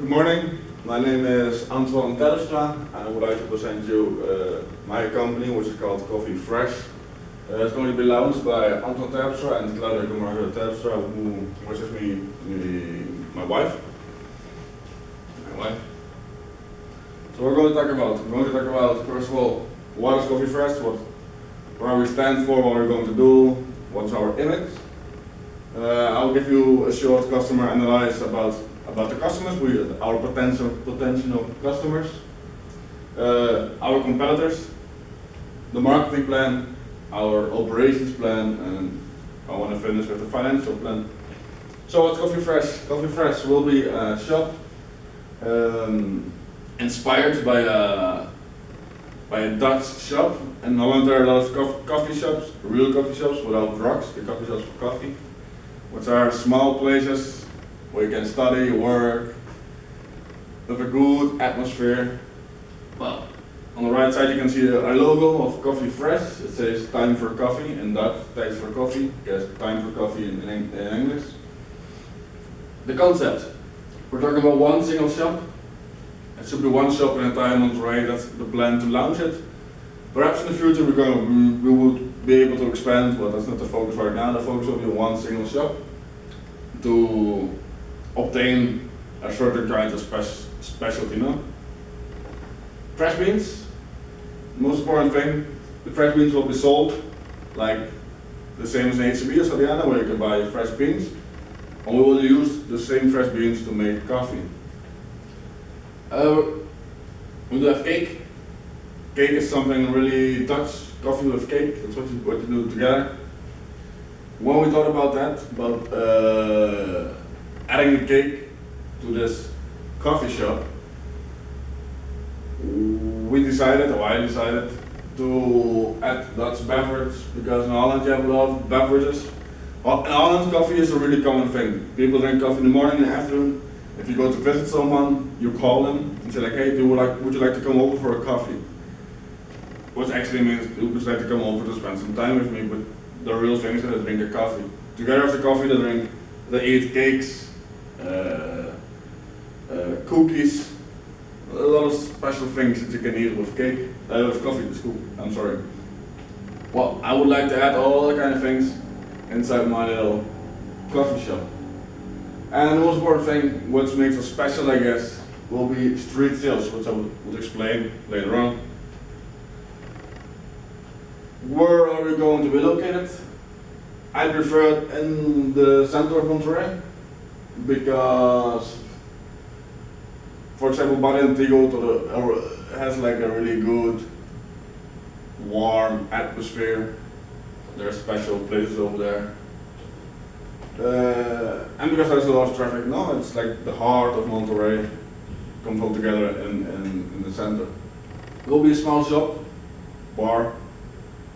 Good morning, my name is Antoine Terpstra and I would like to present you my company, which is called Coffee Fresh. It's going to be launched by Antoine Terpstra and Claudia Margaret Terpstra, which is my wife. So we're going to talk about, first of all, what is Coffee Fresh, where we stand for, what we're going to do, what's our image. I'll give you a short customer analysis about the customers, our potential customers, our competitors, the marketing plan, our operations plan, and I want to finish with the financial plan. So what's Coffee Fresh? Coffee Fresh will be a shop inspired by a Dutch shop. In Holland there are a lot of coffee shops, real coffee shops without drugs, the coffee shops for coffee, which are small places where you can study, work, with a good atmosphere. Well, on the right side you can see our logo of Coffee Fresh. It says time for coffee in Dutch, tijd voor koffie, because time for coffee in English. The concept, we're talking about one single shop. It should be one shop in entire Monterey, that's the plan to launch it. Perhaps in the future we would be able to expand, but that's not the focus right now. The focus will be one single shop to obtain a certain kind of specialty, no? Fresh beans, most important thing, the fresh beans will be sold like the same as in HEB or Soriana, where you can buy fresh beans, and we will use the same fresh beans to make coffee. We do have cake. Cake is something really Dutch, coffee with cake, that's what you do together. When we thought about that, about adding a cake to this coffee shop, I decided to add Dutch beverage, because in Holland you have a lot of beverages. Well, in Holland coffee is a really common thing. People drink coffee in the morning and afternoon. If you go to visit someone, you call them and say like, hey, would you like to come over for a coffee? Which actually means would you like to come over to spend some time with me, but the real thing is that they drink a coffee. Together with the coffee they eat cakes, cookies, a lot of special things that you can eat with cake, with coffee, I'm sorry. Well, I would like to add all the kind of things inside my little coffee shop. And the most important thing, which makes us special, I guess, will be street sales, which I will explain later on. Where are we going to be located? I prefer it in the center of Monterey, because, for example, Barrio Antiguo has like a really good, warm atmosphere. There are special places over there. And because there's a lot of traffic, no, it's like the heart of Monterey comes all together in the center. It will be a small shop, bar,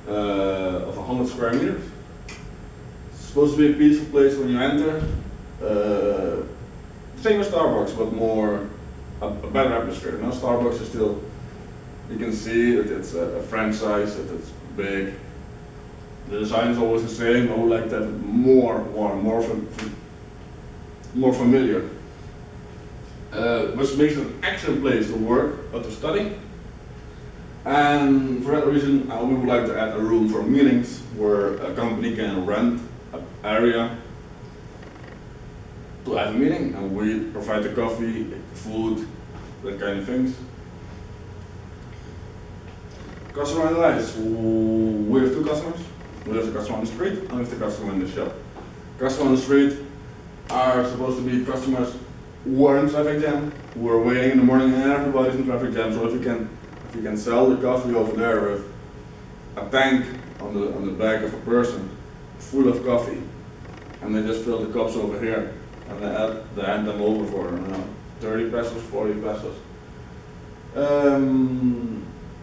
of 100 square meters. It's supposed to be a peaceful place when you enter. Same as Starbucks, but more a better atmosphere. Now Starbucks is still, you can see that it's a franchise, that it's big. The design is always the same. I would like to have it more warm, more familiar. Which makes it an excellent place to work or to study. And for that reason, we would like to add a room for meetings where a company can rent an area to have a meeting, and we provide the coffee, food, that kind of things. Customer analysis. We have two customers. We have the customer on the street and we have the customer in the shop. Customers on the street are supposed to be customers who are in traffic jam, who are waiting in the morning, and everybody's in traffic jam. So if you can sell the coffee over there with a tank on the back of a person full of coffee, and they just fill the cups over here, and they hand them over for 30 pesos, 40 pesos.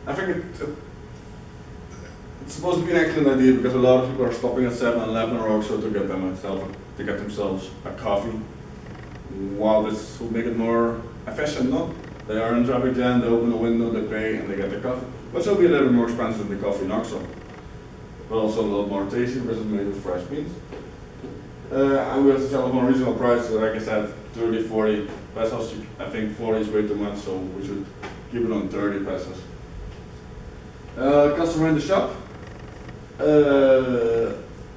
I think it's supposed to be an excellent idea, because a lot of people are stopping at 7-Eleven or also to get themselves a coffee. While this will make it more efficient, no? They are in traffic jam, they open the window, they pay, and they get the coffee. Which will be a little bit more expensive than the coffee in Oxford, but also a lot more tasty because it's made with fresh beans. And we have to sell them on reasonable prices, like I said, 30, 40 pesos. I think 40 is way too much, so we should keep it on 30 pesos. Customer in the shop.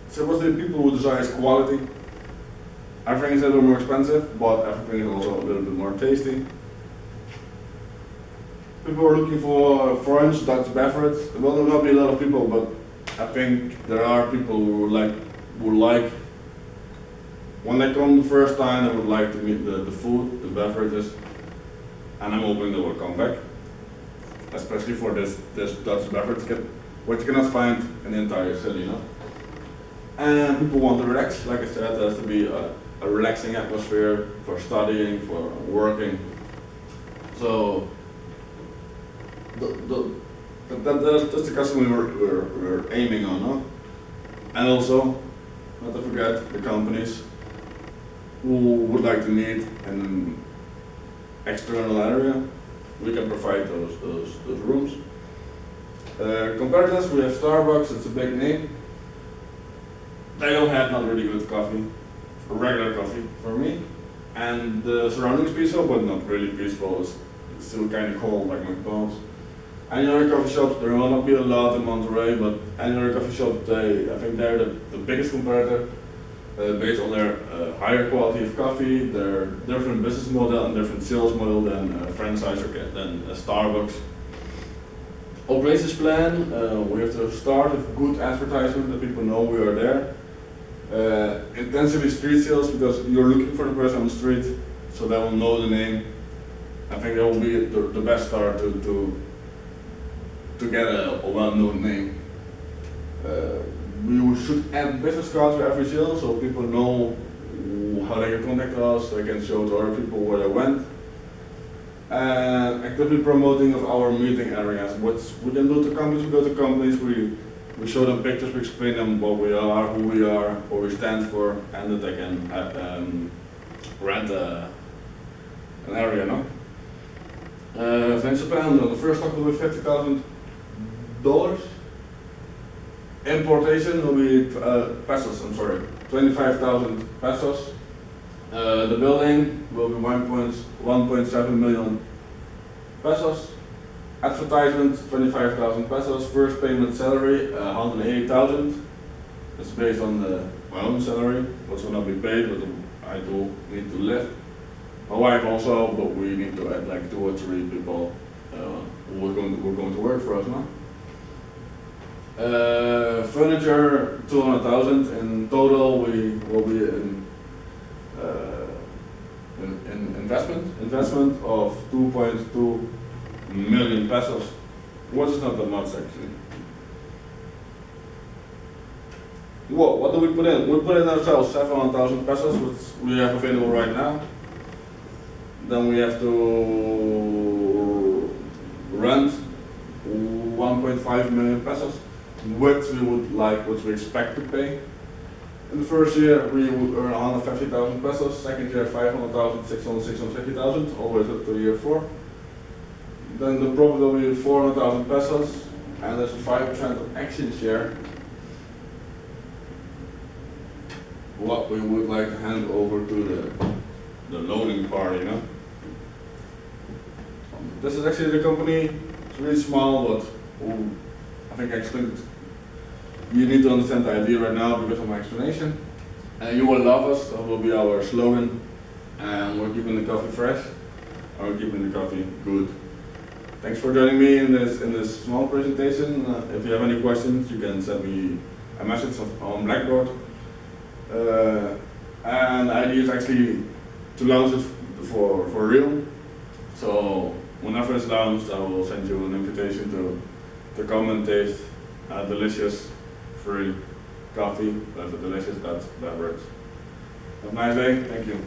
Supposedly people who desire quality. Everything is a little more expensive, but everything is also a little bit more tasty. People are looking for French, Dutch beverage. Well, there will not be a lot of people, but I think there are people who like when they come the first time, they would like to meet the food, the beverages, and I'm hoping they will come back, especially for this Dutch beverage which you cannot find in the entire city, you know. And people want to relax, like I said, there has to be a relaxing atmosphere for studying, for working. So that's the customer we're aiming on, no? And also, not to forget the companies who would like to meet in an external area. We can provide those rooms. Competitors, we have Starbucks, it's a big name. They don't have not really good coffee, regular coffee for me. And the surroundings peaceful, but not really peaceful. It's still kind of cold, like McDonald's. Any other coffee shops, there will not be a lot in Monterrey, but any other coffee shop, I think they're the biggest competitor based on their higher quality of coffee, their different business model and different sales model than franchise or than Starbucks. Operations plan, we have to start with good advertisement that people know we are there. Intensively street sales, because you're looking for the person on the street, so they will know the name. I think that will be the best start to get a well-known name. We should add business cards for every sale, so people know how they can contact us, they can show to other people where they went. And actively promoting of our meeting areas. What we can do to companies, we go to companies, we show them pictures, we explain them what we are, who we are, what we stand for, and that they can rent an area, no? Financial plan, the first stock will be $50,000. Importation will be pesos, 25,000 pesos. The building will be 1.7 million pesos. Advertisement, 25,000 pesos. First payment salary, 180,000. It's based on my own salary, which will not be paid, but I do need to live. My wife also, but we need to add like 2 or 3 people who are going to work for us now. Furniture, 200,000. In total, we will be in investment of 2.2 million pesos, which is not that much actually. What do we put in? We put in ourselves 700,000 pesos, which we have available right now. Then we have to rent 1.5 million pesos, which we expect to pay. In the first year, we would earn 150,000 pesos. Second year, 500,000, 600, 650,000, always up to year 4. Then the profit will be 400,000 pesos, and there's a 5% of action share. What we would like to hand over to the loaning party, you know. This is actually the company. It's really small, but I think I explained. You need to understand the idea right now because of my explanation. And you will love us, that will be our slogan. And we're keeping the coffee fresh, and we're keeping the coffee good. Thanks for joining me in this small presentation. If you have any questions, you can send me a message on Blackboard. And the idea is actually to launch it for real. So whenever it's launched, I will send you an invitation to come and taste delicious free coffee. That's a delicious Dutch beverage. Have a nice day. Thank you.